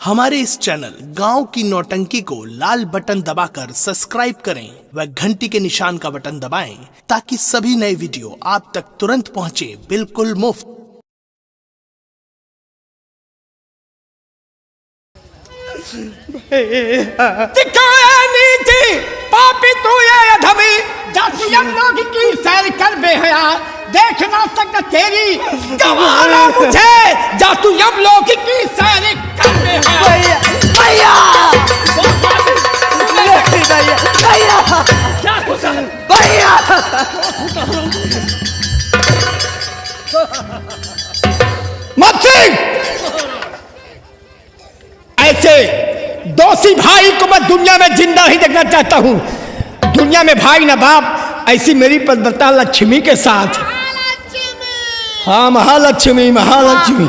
हमारे इस चैनल गांव की नौटंकी को लाल बटन दबाकर सब्सक्राइब करें व घंटी के निशान का बटन दबाएं ताकि सभी नए वीडियो आप तक तुरंत पहुंचे बिल्कुल मुफ्त। नीति पापी तू ये अधमी जाति लोग की सैर कर बेहया देख ना सकता तेरी गवारा मुझे जातु यम लोग की सैर कर बेहया भैया भैया मंत्री ऐसे दोषी भाई को मैं दुनिया में जिंदा ही देखना चाहता हूँ। दुनिया में भाई ना बाप ऐसी मेरी पद्मता लक्ष्मी के साथ। हाँ महालक्ष्मी महालक्ष्मी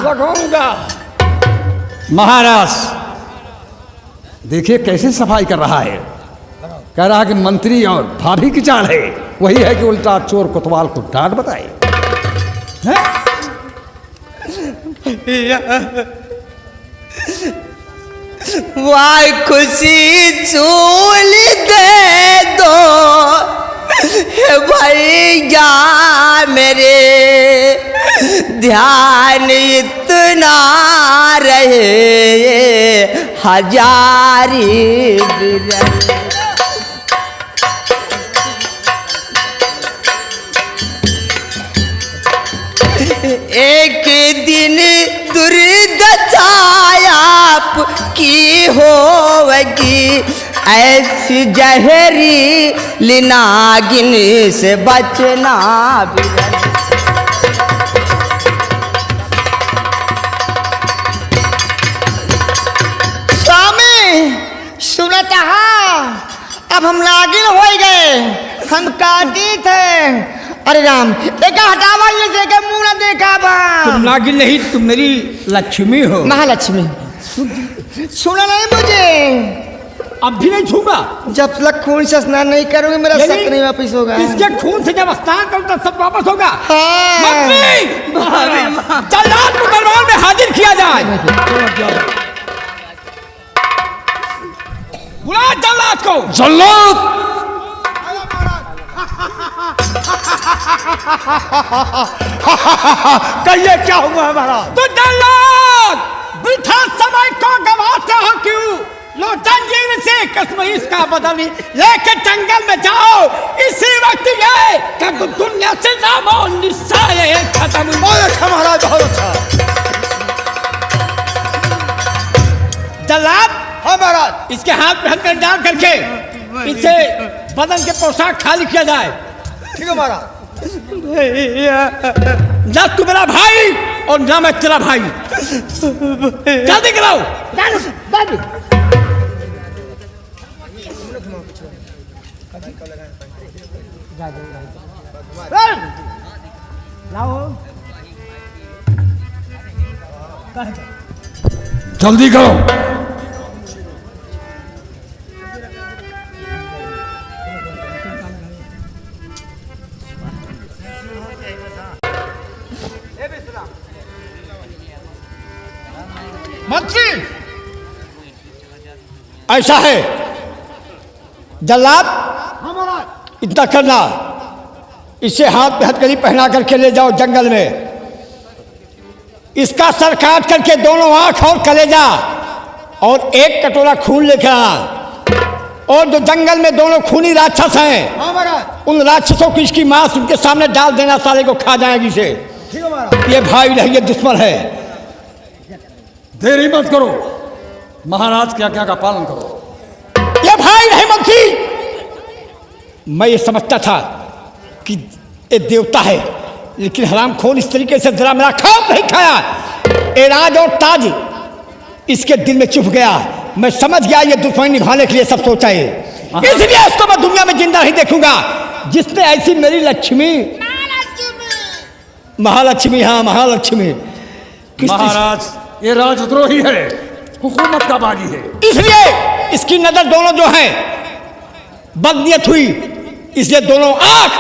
लगाऊंगा। महाराज देखिए कैसे सफाई कर रहा है। कह रहा है कि मंत्री और भाभी की चाल है, वही है कि उल्टा चोर कोतवाल को डांट बताए। वाई खुशी झूल दे दो भैया मेरे, ध्यान इतना रहे हजारी बिरह। एक दिन दुर्दशा आपकी होगी, ऐसी जहरी नागिन से बचना भी। स्वामी सुनता अब हम नागिन हो गए, हम काटी थे। अरे राम देखा हटावा ये देखे मुंह ना देखा बा। तुम नागिन नहीं, तुम मेरी लक्ष्मी हो। महालक्ष्मी सुना नहीं मुझे, अब भी नहीं छूंगा जब तक खून से स्नान नहीं करूंगी मेरा शक नहीं वापिस होगा। इसके खून से जब स्नान करूं तब सब वापस होगा। हाँ। जल्लाद को दरबार में हाजिर किया जाए। बुला जल्लाद को। जल्लाद कहिए क्या हुआ हमारा? तो जल्लाद वृथा समय को गवाते हो क्यों? लो जंजीर से कसमईस का बदल लेके जंगल में जाओ। इसी वक्त ये कि दुनिया से नामो निशान खत्म। बहुत अच्छा महाराज, बहुत अच्छा। जल्लाद हाँ महाराज, इसके हाथ में हथकड़ी डाल करके इसे बदन के पोशाक खाली किया जाए। ठीक है महाराज। ना तू मेरा भाई और ना मैं तेरा भाई। जल्दी कराओ। जल्दी करो। मंत्री ऐसा है जल्लाद, इतना करना, इसे हाथ पे हथकड़ी पहना करके ले जाओ जंगल में। इसका सर काट करके दोनों आंख और कलेजा और एक कटोरा खून लेकर आना। और जो जंगल में दोनों खूनी राक्षस हैं उन राक्षसों को इसकी मांस उनके सामने डाल देना, साले को खा जाएगी इसे। ये भाई नहीं, ये दुश्मन है। देरी मत करो, महाराज की आज्ञा का पालन करो। ये भाई नहीं मंत्री। मैं ये समझता था कि ये देवता है, लेकिन हरामखोर इस तरीके से जरा मेरा खाब नहीं खाया। एराज और ताज इसके दिल में चुप गया। मैं समझ गया ये दुश्मनी निभाने के लिए सब सोचा है, इसलिए उसको मैं दुनिया में जिंदा नहीं देखूंगा। जिसने ऐसी मेरी लक्ष्मी महालक्ष्मी, हाँ महालक्ष्मी। महाराज ये राजद्रोही है, हुकूमत का बागी है, इसलिए इसकी नजर दोनों जो है बदनियत हुई, इसलिए दोनों आंख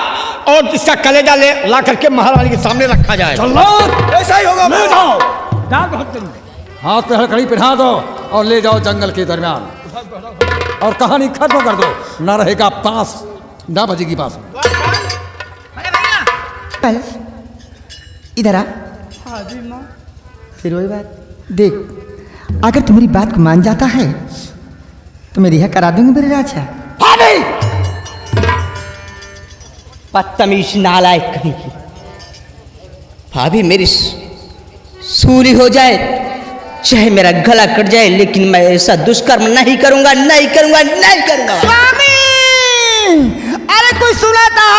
और इसका कलेजा ले ला करके महारानी के सामने रखा जाए। ऐसा ही होगा। ले जाओ। हाथ पे हड़कड़ी पहना दो और ले जाओ जंगल के दरमियान, और कहानी खत्म कर दो। ना रहेगा पास, ना बजेगी बांस। पहले इधर आ। फिर वही बात देख, अगर तू मेरी बात को मान जाता है तो मैं रिहा करा दूंगी मेरे राजा। बदतमीज नालायक कहीं की भाभी मेरी सूली हो जाए, चाहे मेरा गला कट जाए, लेकिन मैं ऐसा दुष्कर्म नहीं करूंगा, नहीं करूंगा, नहीं करूंगा। स्वामी, अरे कोई सुना था?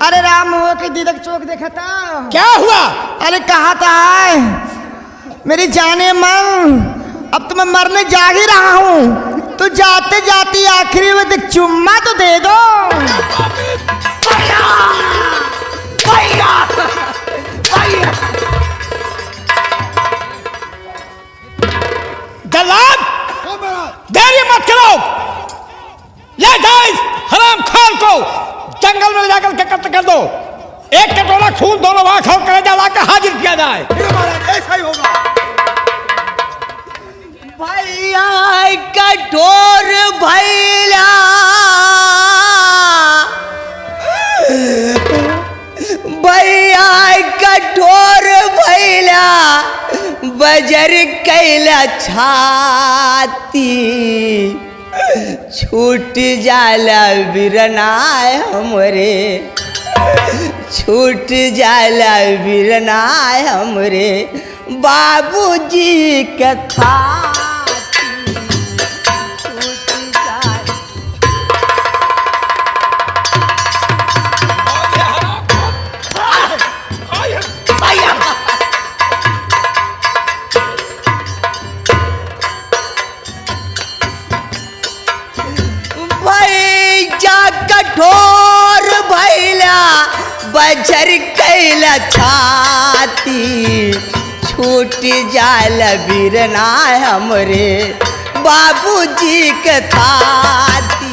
अरे राम हो के दीदक चौक देखा था। क्या हुआ? अरे कहा था मेरी जाने मन, अब तो मैं मरने जा ही रहा हूँ, तो जाते जाते आखिरी में देख चुम्मा तो दे दो। जल्लाद, देरी मत करो, ले जाओ इस हराम खान को जंगल में ले जाकर के कत्ल कर दो। एक कटोरा खून दोनों आंख और कलेजा लाकर हाजिर किया जाए। ऐसा ही होगा। भैया कठोर भैया, भैया कठोर भैया, बजर कैला छाती, छूट जाला बिरनाय हमरे, छूट जाला बिरनाय हमरे, बाबूजी के थाती, छूट जाला। भैया कठोर भैला, बजर कैला छाती, छूट जाल बिरना हमरे, बाबूजी के थाती।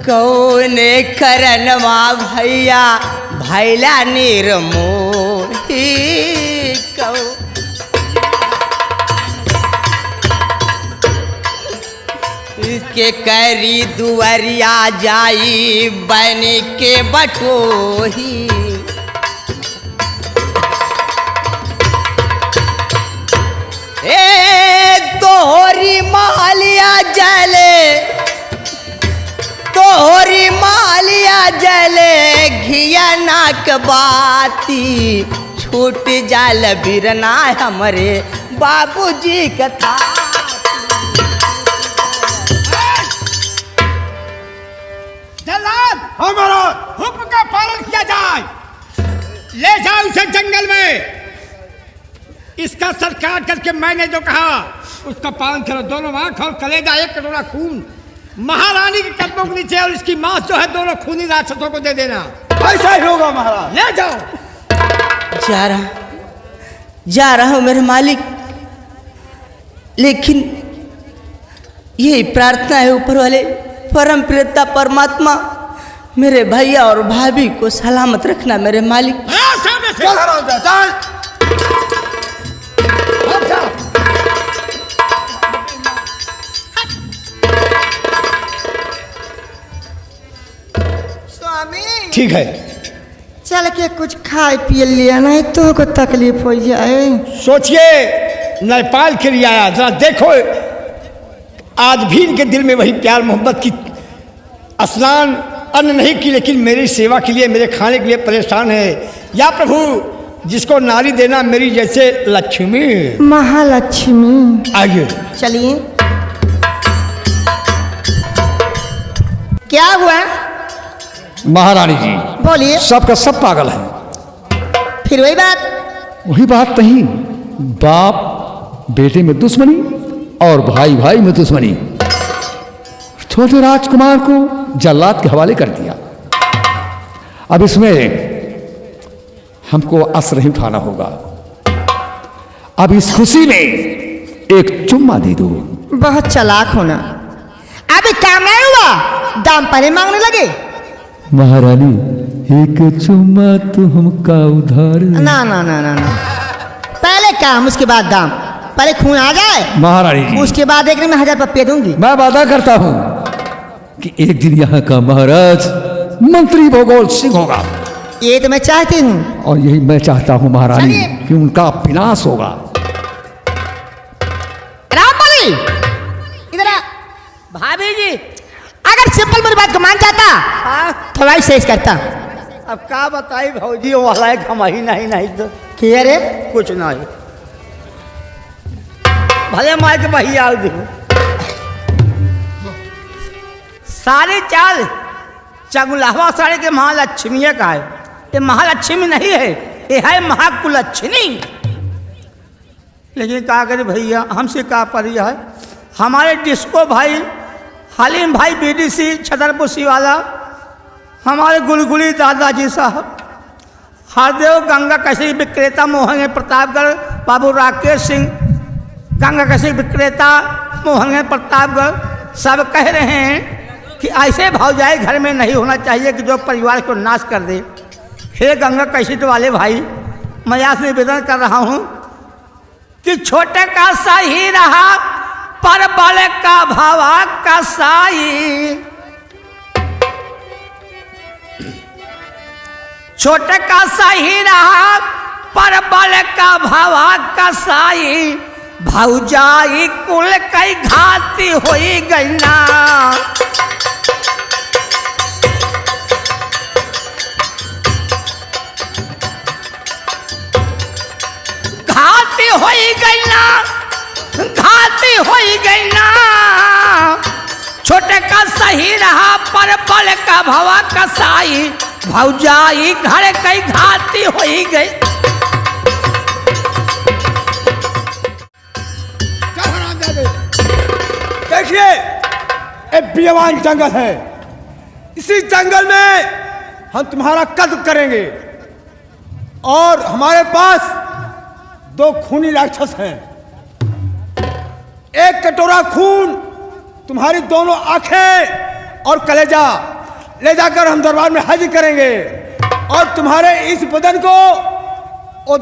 कौने करनवा भैया भैला निर्मोही, के करी दुआरिया जाई बन के बटोही, ए तोहरी मालिया जले, तोहरी मालिया जले, घिया नाक बाती, छूट जाल बिरना हमरे, बाबूजी के थाती। जल्लाद, हमारा हुक्म का पालन किया जाए। ले जाओ इसे जंगल में, इसका सर काट करके मैंने जो कहा उसका पालन करो। दोनों आंख और कलेजा, एक कटोरा खून महारानी के कदमों के नीचे, और इसकी मांस जो है दोनों खूनी राक्षसों को दे देना। ऐसा ही होगा महाराज। ले जाओ। जा रहा हूं मेरे मालिक, लेकिन यही प्रार्थना है ऊपर वाले परम प्रियता परमात्मा, मेरे भैया और भाभी को सलामत रखना मेरे मालिक। स्वामी, ठीक है, चल के कुछ खाए पिए लिया, नहीं तो को तकलीफ हो जाए। सोचिए, नेपाल के लिए आया, जरा देखो आज भी इनके दिल में वही प्यार मोहब्बत की। स्नान अन्न नहीं की, लेकिन मेरी सेवा के लिए, मेरे खाने के लिए परेशान है। या प्रभु, जिसको नारी देना मेरी जैसे लक्ष्मी, महालक्ष्मी। आइए। चलिए, क्या हुआ? महारानी जी, बोलिए। सबका सब पागल है। फिर वही बात नहीं, बाप बेटे में दुश्मनी और भाई भाई में दुश्मनी। छोटे राजकुमार को जल्लाद के हवाले कर दिया। अब इसमें हमको असर नहीं उठाना होगा। अब इस खुशी में एक चुम्मा दे दो। बहुत चालाक होना। अभी काम नहीं हुआ, दाम पहले मांगने लगे। महारानी एक चुम्मा तो हमका उधार। ना ना ना ना ना, पहले काम उसके बाद दाम। पहले खून आ जाए महारानी जी, उसके बाद देखने में 1000 रुपये दूंगी। मैं वादा करता हूँ कि एक दिन यहाँ का महाराज मंत्री भूगोल सिंह होगा। ये तो मैं चाहती हूँ। और यही मैं चाहता हूँ महारानी चलिए। कि उनका विनाश होगा। रामबली इधर आ। भाभी जी, अगर सिंपल मेरी बात को मान जाता तो भाई शेष करता। अब का बताई भौजी वाला है हम ही नहीं तो क्या रे? कुछ नहीं। भले मार के बही आओ देखो सारी चाल चगुलावा साड़ी के महालक्ष्मी का है। ये महालक्ष्मी नहीं है, ये है महाकुलक्ष्मी। लेकिन क्या करे भैया, हमसे क्या परिया है। हमारे डिस्को भाई हलीम भाई बीडीसी छतरपुर वाला, हमारे गुलगुली दादाजी साहब, हरदेव गंगा कैसे विक्रेता मोहन प्रतापगढ़, बाबू राकेश सिंह गंगा कैसे विक्रेता मोहन प्रतापगढ़, सब कह रहे हैं कि ऐसे भौजाई घर में नहीं होना चाहिए कि जो परिवार को नाश कर दे। हे गंगा कैसेट वाले भाई, मैं आज निवेदन कर रहा हूँ कि छोटे का सही रहा पर बड़े का भावा कसाई। छोटे का सही रहा पर बड़े का भावा कसाई। भौजाई कुल कई घाती होई गई ना। घाती होई गई ना, घाती होई गई ना। छोटे का सही रहा पर बड़े का भवा कसाई। भौजाई घर कई घाती होई गई। देखिए एक बेईमान जंगल है, इसी जंगल में हम तुम्हारा कत्ल करेंगे। और हमारे पास 2 खूनी राक्षस हैं। एक कटोरा खून तुम्हारी दोनों आंखें और कलेजा ले जाकर हम दरबार में हाजिर करेंगे। और तुम्हारे इस बदन को वो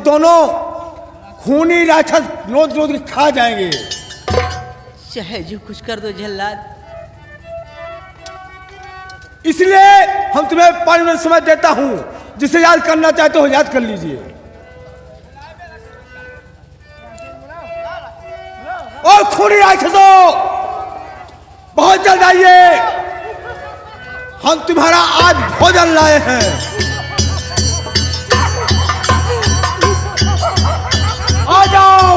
दोनों खूनी राक्षस रोज रोज खा जाएंगे। चाहे जो कुछ कर दो जल्लाद। इसलिए हम तुम्हें 5 मिनट समय देता हूं, जिसे याद करना चाहते हो याद कर लीजिए। और खूनी राक्षसों बहुत जल्द आइए, हम तुम्हारा आज भोजन लाए हैं। आ जाओ,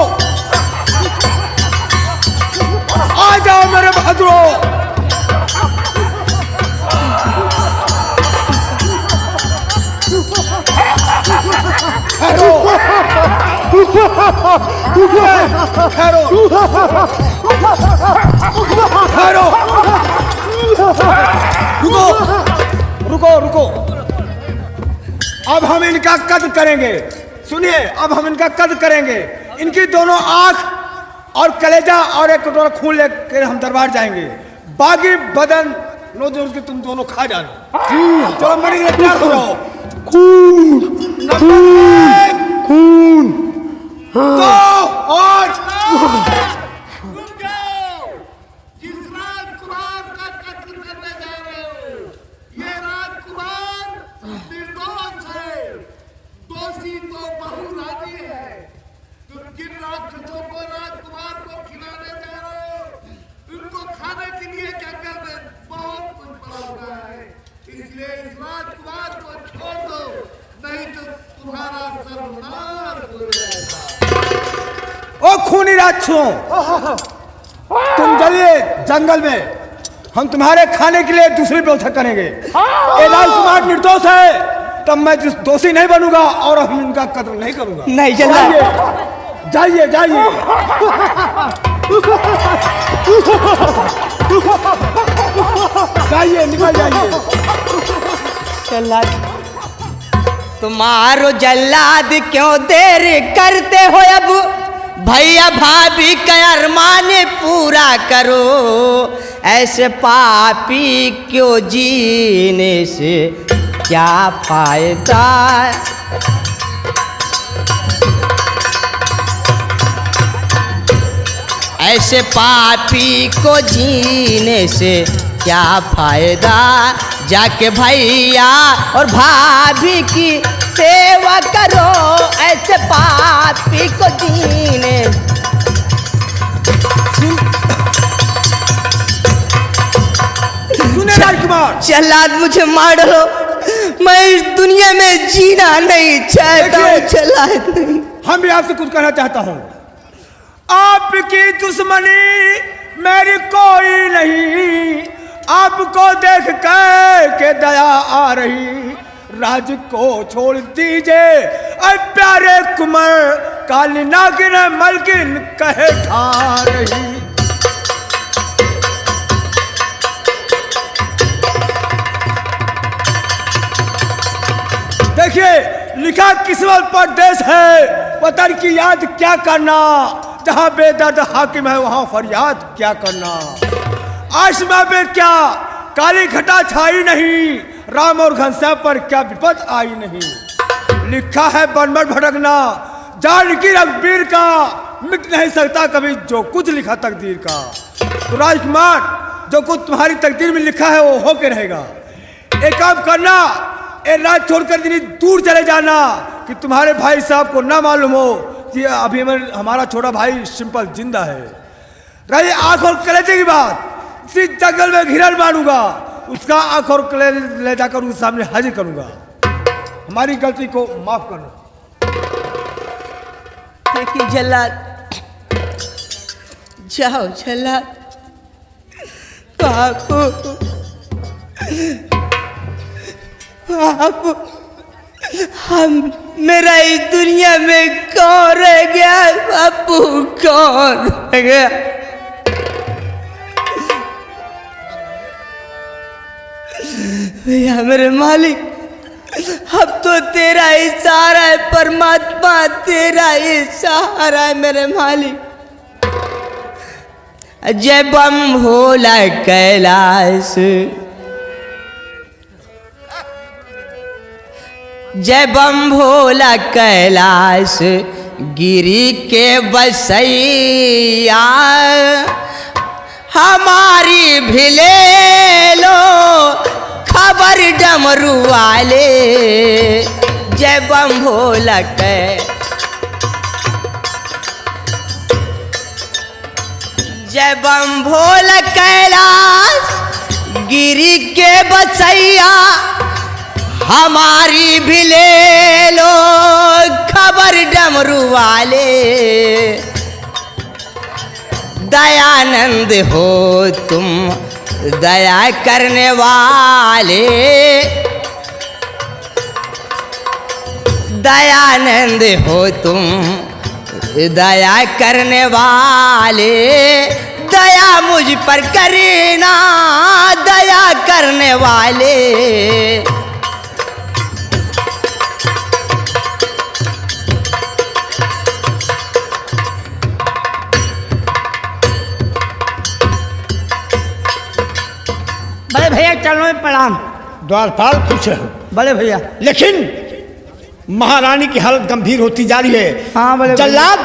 आ जाओ मेरे बहादुरों। ठहरो, ठहरो, ठहरो, रुको, रुको। अब हम इनका कत्ल करेंगे। सुनिए, अब हम इनका कत्ल करेंगे। इनकी दोनों आंख और कलेजा और एक कटोरा खून लेकर हम दरबार जाएंगे। बाकी बदन रोज रोज के तुम दोनों खा जाना। चलो मरी के तैयार हो जाओ। खून, खून, खून, और जिस राजकुमार का कत्ल करने जा रहे हो, ये राजकुमार निर्दोष है। दोषी तो बहुराजी है। तुम किन राक्षसों को राजकुमार को खिलाने जा रहे हो, उनको खाने के लिए जंगल में बहुत कुछ पड़ा हुआ है। इसलिए इस राजकुमार को छोड़ दो, नहीं तो तुम्हारा सर्वनाश हो जाएगा। ओ खूनी राक्षसों, तुम चलिए जंगल में, हम तुम्हारे खाने के लिए दूसरी व्यवस्था करेंगे। ये राजकुमार निर्दोष है, तब मैं दोषी नहीं बनूंगा और हम इनका कत्ल नहीं करूंगा। नहीं जल्लाद, जाइए, जाइए। जाइए, निकल जाइए। जल्लाद तुम्हारो जल्लाद क्यों देर करते हो। अब भैया भाभी का अरमान पूरा करो, ऐसे पापी क्यों जीने से क्या फायदा। ऐसे पापी को जीने से क्या फायदा, जाके भैया और भाभी की सेवा करो, ऐसे पापी को जीने। सुने राजकुमार, जल्लाद मुझे मार डालो, मैं इस दुनिया में जीना नहीं चाहता हूँ जल्लाद। नहीं, हम भी आपसे कुछ कहना चाहता हूँ। आपकी दुश्मनी मेरी कोई नहीं, आपको देख के दया आ रही, राज को छोड़ दीजिए ऐ प्यारे कुंवर, काली नागिन मलकिन कहे ठा रही। देखिए लिखा किस्मत पर देश है, वतन की याद क्या करना, जहां बेदर्द हाकिम है वहां फरियाद क्या करना। आसमां पे क्या काली घटा छाई नहीं, राम और घनश्याम पर क्या विपद आई नहीं। लिखा है बनमट भटकना जानकी रघुवीर का, मिट नहीं सकता कभी जो कुछ लिखा तकदीर का। तो राजकुमार, जो कुछ तुम्हारी तकदीर में लिखा है वो होके रहेगा। एक काम करना, ए राज छोड़कर इतनी दूर चले जाना कि तुम्हारे भाई साहब को ना मालूम हो कि अभी हमारा छोटा भाई सिंपल जिंदा है। रही आंख और कलेजे की बात, इसी जंगल में हिरन मारूंगा, उसका आंख और कलेजे ले जाकर उसके सामने हाजिर करूंगा। हमारी गलती को माफ करना। देखिए जल्लाद, जाओ जल्लाद। बापू बापू, हम मेरा इस दुनिया में कौन रह गया बापू, कौन रह गया। भैया मेरे मालिक, अब तो तेरा ही सहारा है परमात्मा, तेरा ही सहारा है मेरे मालिक। जय बम भोला कैलाश, जय बम भोला कैलाश, गिरी के बसैया, हमारी भी ले लो खबर डमरू वाले। जय बम भोला जय बम भोला कैलाश, गिरी के बसैया, हमारी भी ले लो खबर डमरू वाले। दयानंद हो तुम दया करने वाले, दयानंद हो तुम दया करने वाले। दया मुझ पर करना दया करने वाले। बड़े भैया चलो में प्रणाम। द्वारपाल खुश रहो बड़े भैया। लेकिन महारानी की हालत गंभीर होती जा रही है। हाँ बड़े जल्लाद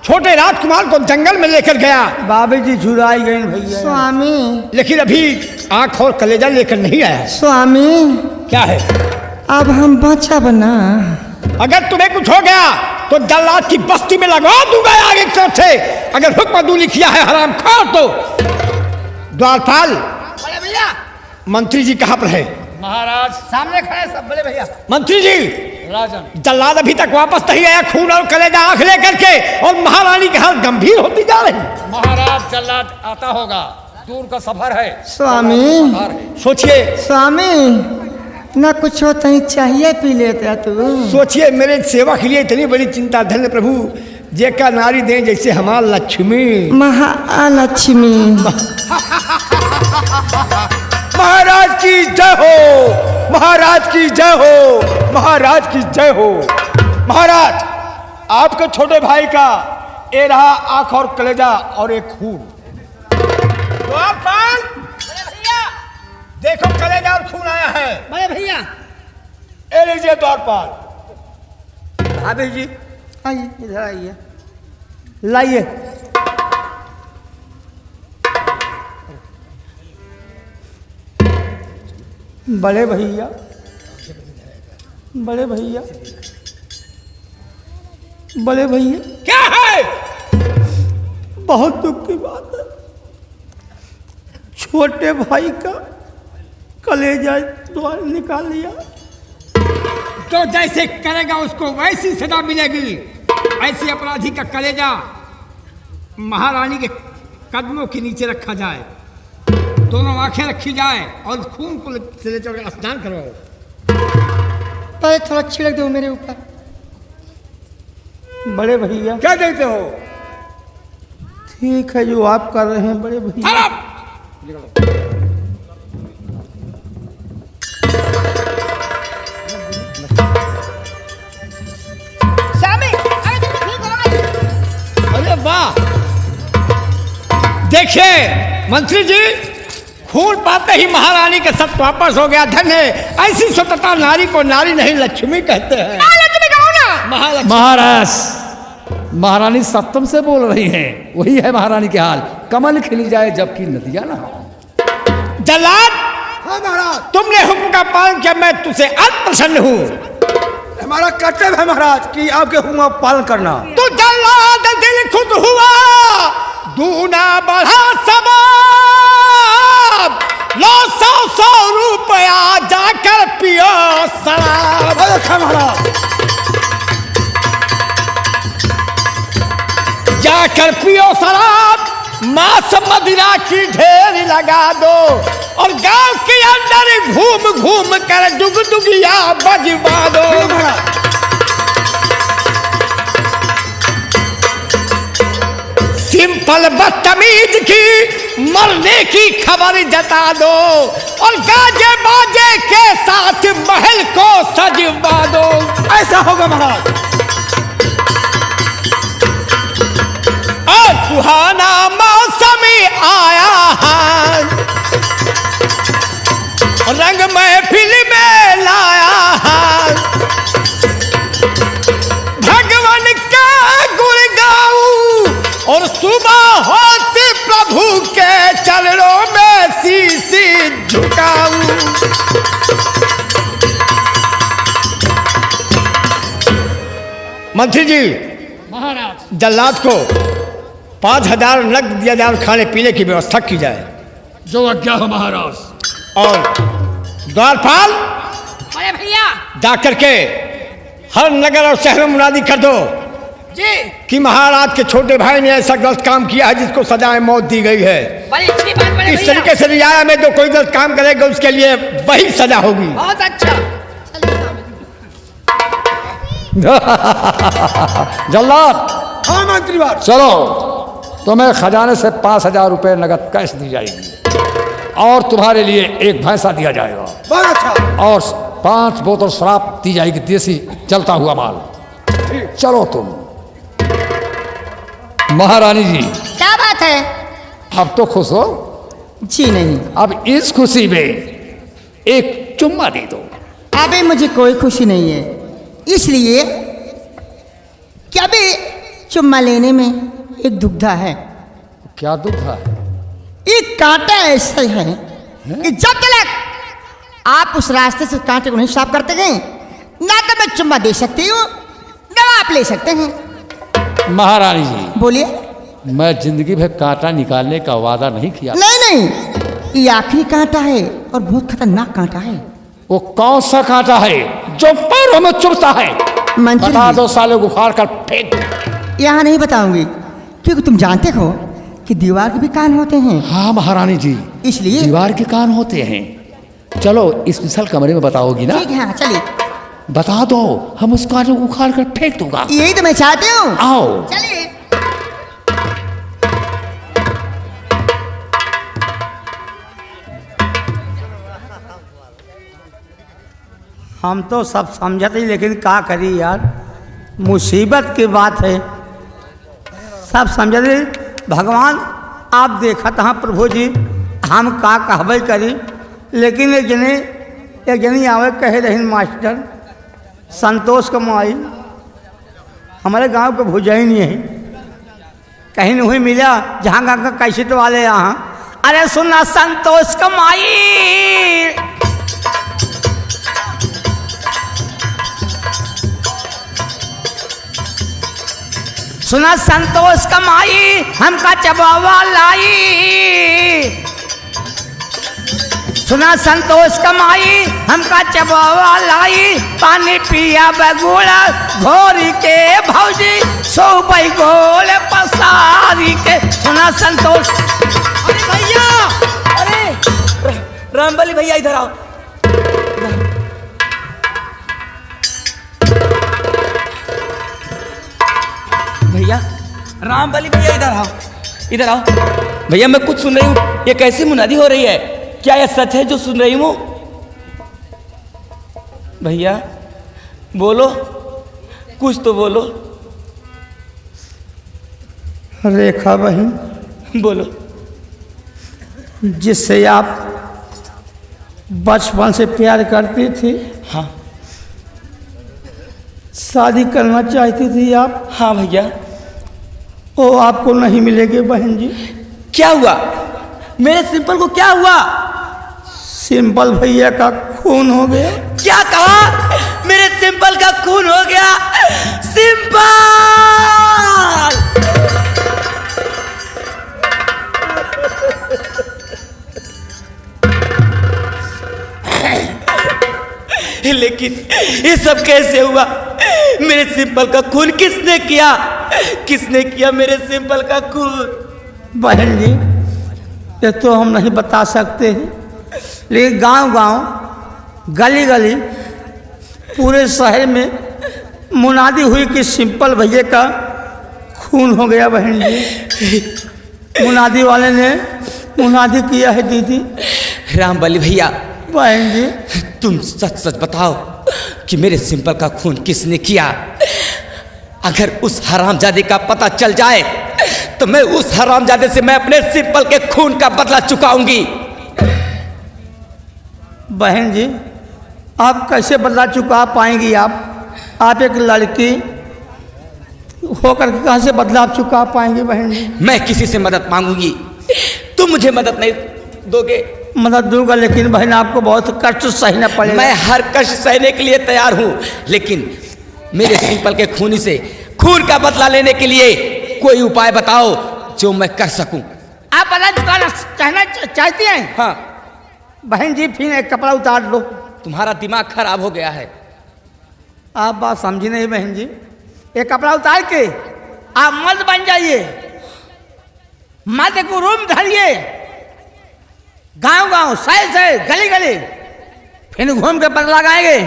छोटे राजकुमार को जंगल में लेकर गया, बाबी जी झुराई गई भैया। स्वामी, लेकिन अभी आंख और कलेजा लेकर नहीं आया। स्वामी क्या है? अब हम बचा बना, अगर तुम्हें कुछ हो गया तो जल्लाद की बस्ती में लगा दूंगा आगे की तरफ से। अगर हुक्म दूली किया है हराम खाओ तो। द्वारपाल, बड़े भैया मंत्री जी कहाँ पर है? महाराज सामने खड़े सब बड़े भैया। मंत्री जी, राजन जल्लाद अभी तक वापस नहीं आया, खून और कलेजा आंख लेकर के, और महारानी की हालत गंभीर होती जा रही। महाराज जल्लाद आता होगा, दूर का सफर है। स्वामी सोचिए, स्वामी ना कुछ होता ही चाहिए पी लेते तू। सोचिए मेरे सेवा के लिए इतनी बड़ी चिंता। धन्य प्रभु जेका नारी दे जैसे हमार लक्ष्मी। महालक्ष्मी। महाराज की जय हो, महाराज की जय हो, महाराज की जय हो। महाराज, आपके छोटे भाई का ये रहा आंख और कलेजा और एक खून। द्वारपाल देखो कलेजा और खून आया है। बड़े भैया ए लीजिए द्वारपाल। अभी जी आइए, इधर आइए, लाइए। बड़े भैया, बड़े भैया, बड़े भैया, क्या है? बहुत दुख की बात है, छोटे भाई का कलेजा द्वार निकाल लिया। तो जैसे करेगा उसको वैसी सजा मिलेगी। ऐसे अपराधी का कलेजा महारानी के कदमों के नीचे रखा जाए, दोनों आंखें रखी जाए और खून को से ले चलकर स्नान करवाओ। पहले थोड़ा छिड़क दो मेरे ऊपर। बड़े भैया क्या देखते हो? ठीक है जो आप कर रहे हैं बड़े भैया। अरे वाह, देखिए मंत्री जी, खून पाते ही महारानी का सब वापस हो गया। धन्य ऐसी स्वतंत्रता नारी को नारी नहीं लक्ष्मी कहते हैं। महालक्ष्मी। महाराज, महारानी सप्तम से बोल रही हैं, वही है महारानी के हाल। कमल खिली जाए जबकि नदियां ना हो। जल्लाद, हाँ महाराज, तुमने हुक्म का पालन किया, मैं तुझसे अति प्रसन्न हूँ। हमारा कर्तव्य है महाराज कि आपके हुक्म का पालन करना। तो जल्लाद दिल खुद हुआ, दूना बढ़ा सवाब, लो 100 रुपया जाकर पियो शराब। अच्छा महाराज, जाकर पियो शराब, मांस मदिरा की ढेर लगा दो और गांव के अंदर घूम घूम कर डुगडुगिया बजवा दो। सिंपल बदतमीज की मरने की खबर जता दो और गाजे बाजे के साथ महल को सजवा दो। ऐसा होगा महाराज। और सुहाना मौसम आया है, रंग महफिल में लाया है, भगवान का गुण गाऊं और सुबह होते प्रभु के चरणों में शीश झुकाऊं। मंत्री जी, महाराज जल्लाद को 5000 नकद दिया जाए और खाने पीने की व्यवस्था की जाए। जो आज्ञा हो महाराज। और द्वारपाल, बड़े भैया जाकर के हर नगर और शहर में मुनादी कर दो जी, कि महाराज के छोटे भाई ने ऐसा गलत काम किया है जिसको सजाए मौत दी गई है। बड़ी अच्छी बात बड़े इस भैया, तरीके से रियाया में जो कोई गलत काम करेगा उसके लिए वही सजा होगी। बहुत अच्छा। जल्लाद, हाँ मंत्रीवार, चलो तुम्हें खजाने से 5000 रुपये नगद कैश दी जाएगी और तुम्हारे लिए एक भैंसा दिया जाएगा बहुत अच्छा। और 5 बोतल शराब दी जाएगी, देसी चलता हुआ माल। चलो तुम। महारानी जी, क्या बात है? अब तो खुश हो? जी नहीं, अब इस खुशी में एक चुम्मा दे दो। अभी मुझे कोई खुशी नहीं है, इसलिए कि अभी चुम्मा लेने में एक दुग्धा है। क्या दुख है? एक कांटा ऐसा है कि जब तक आप उस रास्ते से कांटे को नहीं साफ करते गए ना तो मैं चुम्मा दे सकती हूँ ना आप ले सकते हैं। महारानी जी, बोलिए। मैं जिंदगी भर कांटा निकालने का वादा नहीं किया। नहीं नहीं, ये आखिरी कांटा है और बहुत खतरनाक कांटा है। वो कौन सा कांटा है जो पैरों में चुभता है? मंत्री बता जी, दो साले, उखाड़ कर फेंक। यहाँ नहीं बताऊंगी क्योंकि तुम जानते हो कि दीवार के भी कान होते हैं, हाँ महारानी जी, इसलिए दीवार के कान होते हैं। चलो इस विशाल कमरे में बताओगी ना? ठीक है, हाँ चलिए। बता दो, हम उस कांटे को उखाड़ कर फेंक दूंगा। यही तो मैं चाहती हूँ। आओ। चलिए। हम तो सब समझते ही, लेकिन क्या करी यार, मुसीबत की बात है। सब समझ रहे भगवान आप देखत हाँ प्रभु जी हम का कहबे करी, लेकिन एक जनी आवे कहे रही मास्टर संतोष कमाई हमारे गांव के भुजा ही नहीं है, कहीं नहीं मिला जहाँ गाँव का कैसेट वाले यहाँ। अरे सुना संतोष कमाई सुना संतोष कमाई हमका चबावा लाई, सुना संतोष कमाई हमका चबावा लाई, पानी पिया बगुड़ा घोरी के भौजी सो गोल पसारी के। सुना संतोष अरे भैया, अरे रामबली भैया इधर आओ। भैया रामबली भैया इधर आओ, इधर आओ। भैया मैं कुछ सुन रही हूँ, ये कैसी मुनादी हो रही है? क्या यह सच है जो सुन रही हूँ? भैया बोलो, कुछ तो बोलो। रेखा बहन बोलो। जिससे आप बचपन से प्यार करती थी, हाँ शादी करना चाहती थी आप, हाँ भैया। वो आपको नहीं मिलेगी बहन जी। क्या हुआ? मेरे सिंपल को क्या हुआ? सिंपल भैया का खून हो गया। क्या कहा? मेरे सिंपल का खून हो गया? सिंपल! लेकिन ये सब कैसे हुआ? मेरे सिंपल का खून किसने किया? किसने किया मेरे सिंपल का खून? बहन जी ये तो हम नहीं बता सकते हैं, लेकिन गांव गांव गली गली पूरे शहर में मुनादी हुई कि सिंपल भैया का खून हो गया। बहन जी मुनादी वाले ने मुनादी किया है दीदी। रामबली भैया, बहन जी तुम सच सच बताओ कि मेरे सिंपल का खून किसने किया? अगर उस हरामजादे का पता चल जाए तो मैं उस हरामजादे से मैं अपने सिंपल के खून का बदला चुकाऊंगी। बहन जी आप कैसे बदला चुका पाएंगी? आप एक लड़की होकर कहाँ से बदला चुका पाएंगे? बहन जी मैं किसी से मदद मांगूंगी, तुम मुझे मदद नहीं दोगे? मदद दूंगा, लेकिन बहन आपको बहुत कष्ट सहना पड़ेगा। मैं हर कष्ट सहने के लिए तैयार हूं, लेकिन मेरे सिंपल के खूनी से खून का बदला लेने के लिए कोई उपाय बताओ जो मैं कर सकूं। आप बदला चुकाना चाहती हैं? हाँ बहन जी फिर एक कपड़ा उतार लो। तुम्हारा दिमाग खराब हो गया है। आप बात समझी नहीं बहन जी। एक कपड़ा उतार के आप मर्द बन जाइए, मर्द को रूम धरिए, गांव गांव शहर शहर गली गली फिर घूम के पता लगाएंगे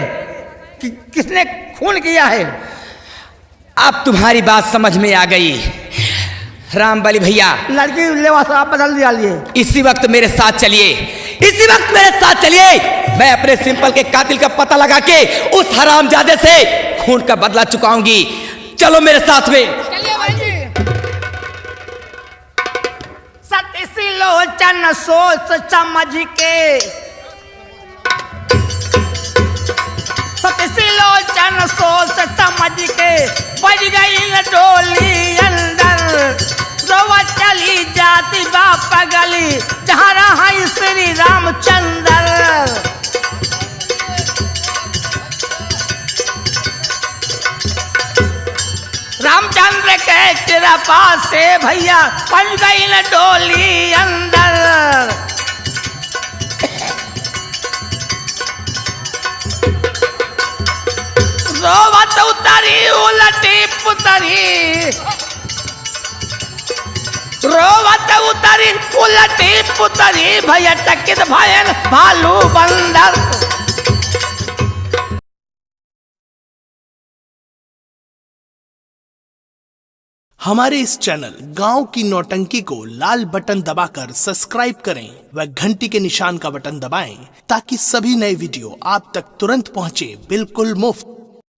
कि किसने खून किया है। अब तुम्हारी बात समझ में आ गई रामबली भैया। लड़की लिबास आप बदल दिया। इसी वक्त मेरे साथ चलिए, इसी वक्त मेरे साथ चलिए। मैं अपने सिंपल के कातिल का पता लगा के उस हरामजादे से खून का बदला चुकाऊंगी। चलो मेरे साथ में। चलिए भाई जी। सती लोचन सोच समझ के, सती लोचन सोच समझ के बढ़ गई डोली अंदर, रोवा चली जाती बाप गली जहाँ रहा श्री रामचंद्र। रामचंद्र के कृपा से भैया बन गई न डोली अंदर। रोवत उतरी उलटी पुतरी, रोवत उतरी उलटी पुतरी भैया चकित भयन भालू बंदर। हमारे इस चैनल गांव की नौटंकी को लाल बटन दबाकर सब्सक्राइब करें व घंटी के निशान का बटन दबाएं ताकि सभी नए वीडियो आप तक तुरंत पहुंचे बिल्कुल मुफ्त।